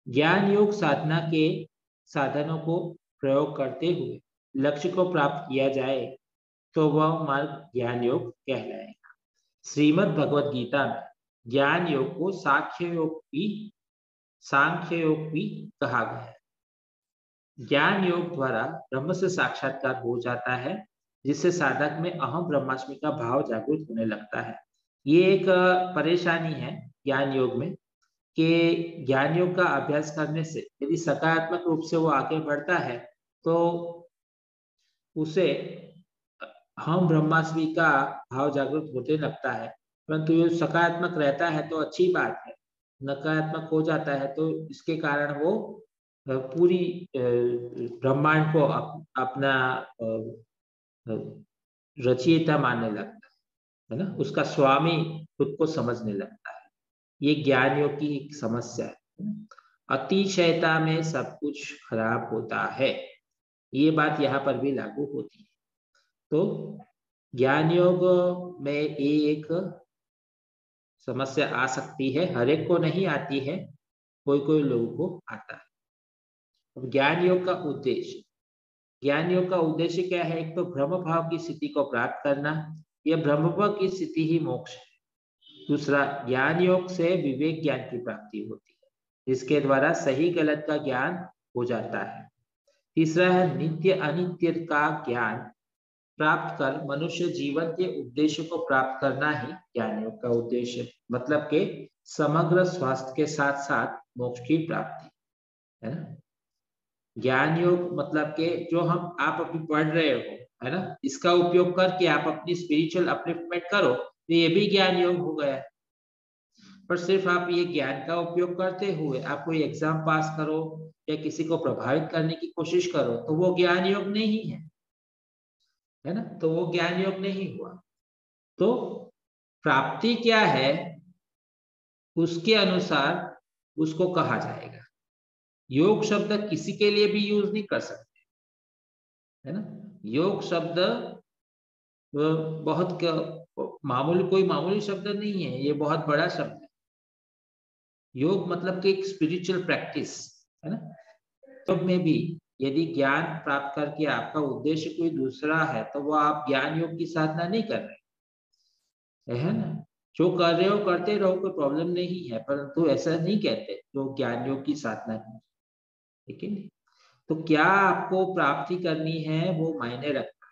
ज्ञान योग साधना के साधनों को प्रयोग करते हुए लक्ष्य को प्राप्त किया जाए तो वह मार्ग ज्ञान योग कहलाएगा। श्रीमद् भगवद गीता में ज्ञान योग को सांख्य योग भी कहा गया है। ज्ञान योग द्वारा ब्रह्म से साक्षात्कार हो जाता है, जिससे साधक में अहम ब्रह्मास्मि का भाव जागृत होने लगता है। ये एक परेशानी है ज्ञान योग में कि ज्ञान योग का अभ्यास करने से यदि सकारात्मक रूप से वो आगे बढ़ता है तो उसे हम ब्रह्मास्मि का भाव जागृत होते लगता है। परंतु ये सकारात्मक रहता है तो अच्छी बात है, नकारात्मक हो जाता है तो इसके कारण वो पूरी ब्रह्मांड को अपना रचयिता मानने लगता है ना, उसका स्वामी खुद को समझने लगता है। ये ज्ञान योग की एक समस्या है। अतिशयता में सब कुछ खराब होता है, ये बात यहाँ पर भी लागू होती है। तो ज्ञान योग में ये एक समस्या आ सकती है, हर एक को नहीं आती है, कोई कोई लोगों को आता है। अब ज्ञान योग का उद्देश्य, ज्ञान योग का उद्देश्य क्या है? एक तो ब्रह्म भाव की स्थिति को प्राप्त करना, यह ब्रह्म भाव की स्थिति ही मोक्ष है। दूसरा, ज्ञान योग से विवेक ज्ञान की प्राप्ति होती है, जिसके द्वारा सही गलत का ज्ञान हो जाता है। तीसरा है नित्य अनित्य का ज्ञान प्राप्त कर मनुष्य जीवन के उद्देश्य को प्राप्त करना ही ज्ञान योग का उद्देश्य, मतलब के समग्र स्वास्थ्य के साथ साथ मोक्ष की प्राप्ति है ना। ज्ञान योग मतलब के जो आप अभी पढ़ रहे हो है ना, इसका उपयोग करके आप अपनी स्पिरिचुअल अपलिफ्टमेंट करो तो ये भी ज्ञान योग हो गया। पर सिर्फ आप ये ज्ञान का उपयोग करते हुए आप कोई एग्जाम पास करो या किसी को प्रभावित करने की कोशिश करो तो वो ज्ञान योग नहीं है ना, तो वो ज्ञान योग नहीं हुआ। तो प्राप्ति क्या है उसके अनुसार उसको कहा जाएगा। योग शब्द किसी के लिए भी यूज नहीं कर सकते है ना। योग शब्द बहुत कोई मामूली शब्द नहीं है, ये बहुत बड़ा शब्द है। योग मतलब कि एक स्पिरिचुअल प्रैक्टिस है ना। तो में भी यदि ज्ञान प्राप्त करके आपका उद्देश्य कोई दूसरा है तो वो आप ज्ञान योग की साधना नहीं कर रहे है ना। जो कर रहे हो करते रहो, कोई प्रॉब्लम नहीं है, परंतु ऐसा नहीं कहते जो ज्ञान योग की साधना है, ठीक है। तो क्या आपको प्राप्ति करनी है वो मायने रखता है।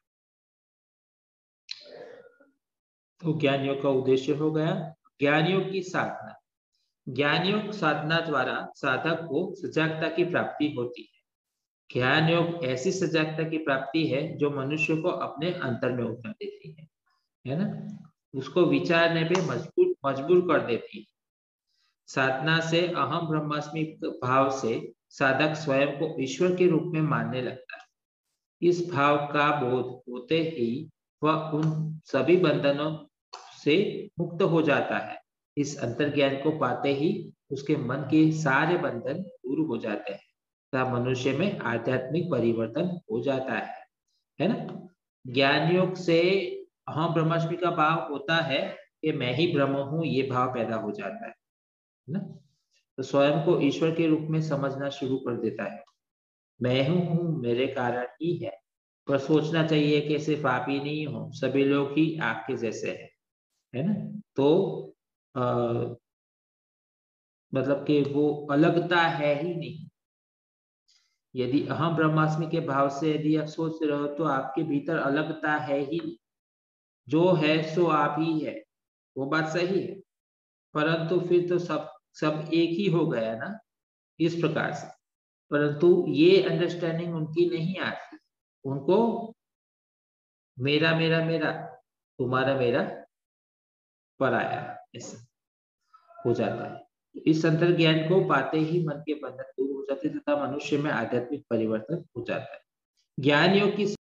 तो ज्ञान योग का उद्देश्य हो गया ज्ञान योग की साधना। ज्ञान योग साधना द्वारा साधक को सजागता की प्राप्ति होती है। ज्ञान योग ऐसी सजागता की प्राप्ति है जो मनुष्य को अपने अंतर में उतार देती है ना, उसको विचारने पे मजबूर कर देती है। साधना से अहम ब्रह्मास्मि भाव से साधक स्वयं को ईश्वर के रूप में मानने लगता है। इस भाव का बोध होते ही वह उन सभी बंधनों से मुक्त हो जाता है। इस अंतर्ज्ञान को पाते ही उसके मन के सारे बंधन दूर हो जाते हैं तथा मनुष्य में आध्यात्मिक परिवर्तन हो जाता है ना। ज्ञान योग से अहम ब्रह्मास्मि का भाव होता है कि मैं ही ब्रह्म हूं, ये भाव पैदा हो जाता है ना। तो स्वयं को ईश्वर के रूप में समझना शुरू कर देता है। मैं हूँ मेरे कारण ही है। पर सोचना चाहिए कि सिर्फ आप ही नहीं हो, सभी लोग ही आपके जैसे हैं है ना। तो मतलब कि वो अलगता है ही नहीं। यदि अहम ब्रह्मास्मि के भाव से यदि आप सोच रहे हो तो आपके भीतर अलगता है ही नहीं, जो है सो आप ही है, वो बात सही है। परंतु फिर तो सब एक ही हो गया ना, इस प्रकार से। परंतु ये अंडरस्टैंडिंग उनकी नहीं आती, उनको मेरा मेरा मेरा, तुम्हारा मेरा पराया, ऐसा हो जाता है। इस अंतर ज्ञान को पाते ही मन के बंधन दूर हो जाते तथा मनुष्य में आध्यात्मिक परिवर्तन हो जाता है। ज्ञान योग की